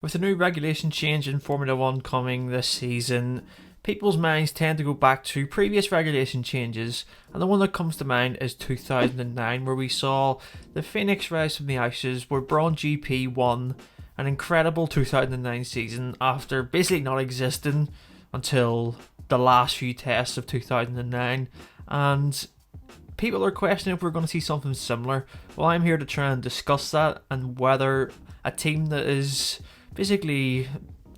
With the new regulation change in Formula One coming this season, people's minds tend to go back to previous regulation changes, and the one that comes to mind is 2009, where we saw the Phoenix rise from the ashes, where Brawn GP won an incredible 2009 season after basically not existing until the last few tests of 2009, and people are questioning if we're going to see something similar. Well, I'm here to try and discuss that and whether a team that is basically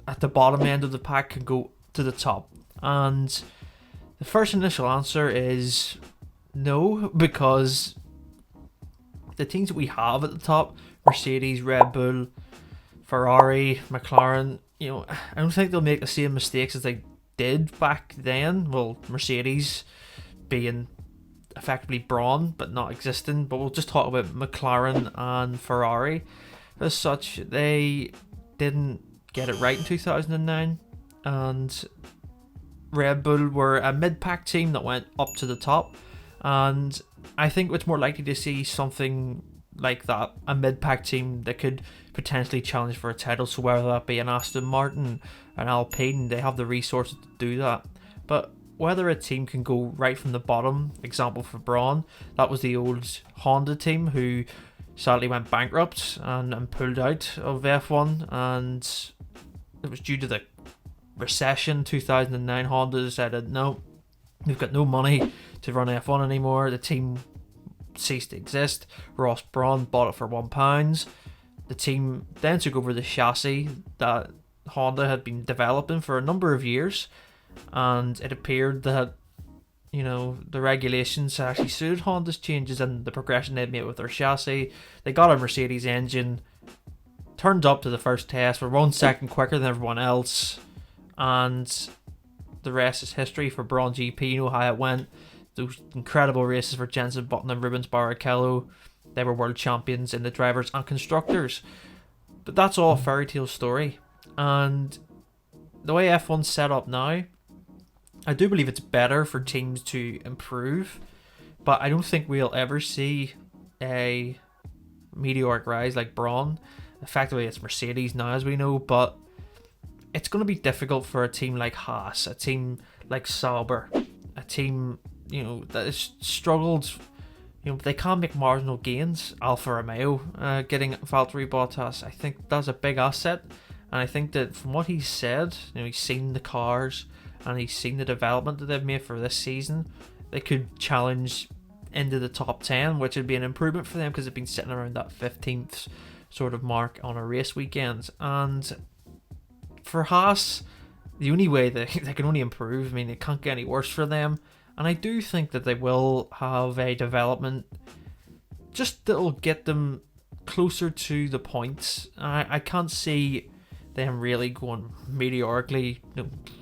at the bottom end of the pack can go to the top. And the first initial answer is no, because the teams that we have at the top, Mercedes, Red Bull, Ferrari, McLaren, I don't think they'll make the same mistakes as they did back then. Well, Mercedes being effectively Brawn but not existing, but we'll just talk about McLaren and Ferrari. As such, they didn't get it right in 2009, and Red Bull were a mid-pack team that went up to the top, and I think it's more likely to see something like that, a mid-pack team that could potentially challenge for a title. So whether that be an Aston Martin, an Alpine, they have the resources to do that. But whether a team can go right from the bottom, example for Brawn, that was the old Honda team who sadly went bankrupt and pulled out of F1, and it was due to the recession 2009. Honda decided, no, we've got no money to run F1 anymore. The team ceased to exist. Ross Brawn bought it for £1. The team then took over the chassis that Honda had been developing for a number of years, and it appeared that the regulations actually suited Honda's changes and the progression they'd made with their chassis. They got a Mercedes engine, turned up to the first test, were 1 second quicker than everyone else, and the rest is history for Brawn GP. You know how it went. Those incredible races for Jenson Button and Rubens Barrichello. They were world champions in the drivers and constructors. But that's all a fairy tale story. And the way F1's set up now, I do believe it's better for teams to improve, but I don't think we'll ever see a meteoric rise like Brawn. Effectively, it's Mercedes now, as we know, but it's going to be difficult for a team like Haas, a team like Sauber, a team that has struggled. They can't make marginal gains. Alfa Romeo getting Valtteri Bottas, I think that's a big asset, and I think that from what he's said, he's seen the cars and he's seen the development that they've made for this season. They could challenge into the top 10, which would be an improvement for them because they've been sitting around that 15th sort of mark on a race weekend. And for Haas, the only way they can only improve, it can't get any worse for them. And I do think that they will have a development just that'll get them closer to the points. I can't see them really going meteorically,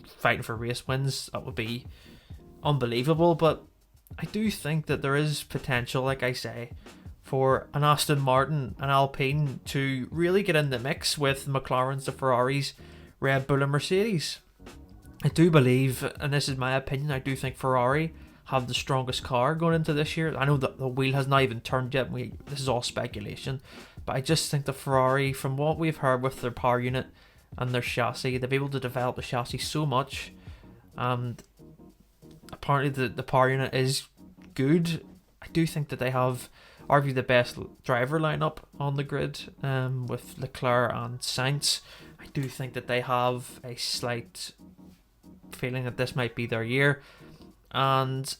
fighting for race wins. That would be unbelievable, but I do think that there is potential, like I say, for an Aston Martin, an Alpine to really get in the mix with the McLarens, the Ferraris, Red Bull and Mercedes. I do believe, and this is my opinion, I do think Ferrari have the strongest car going into this year. I know that the wheel has not even turned yet. This is all speculation, but I just think the Ferrari, from what we've heard with their power unit and their chassis, they've been able to develop the chassis so much, and apparently the power unit is good. I do think that they have arguably the best driver lineup on the grid, with Leclerc and Sainz. I do think that they have a slight feeling that this might be their year. And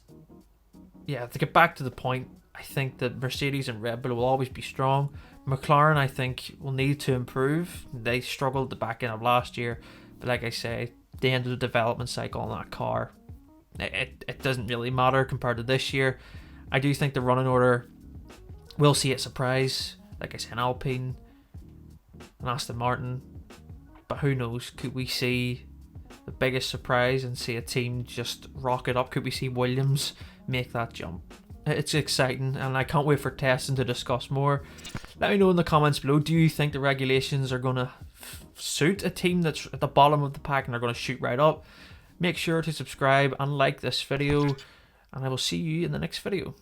yeah, to get back to the point, I think that Mercedes and Red Bull will always be strong. McLaren, I think, will need to improve. They struggled at the back end of last year, but like I say, the end of the development cycle on that car, it doesn't really matter compared to this year. I do think the running order will see it surprise, like I said, an Alpine, an Aston Martin, but who knows, could we see the biggest surprise and see a team just rocket up? Could we see Williams make that jump? It's exciting, and I can't wait for testing to discuss more. Let me know in the comments below, do you think the regulations are going to suit a team that's at the bottom of the pack and they're going to shoot right up? Make sure to subscribe and like this video, and I will see you in the next video.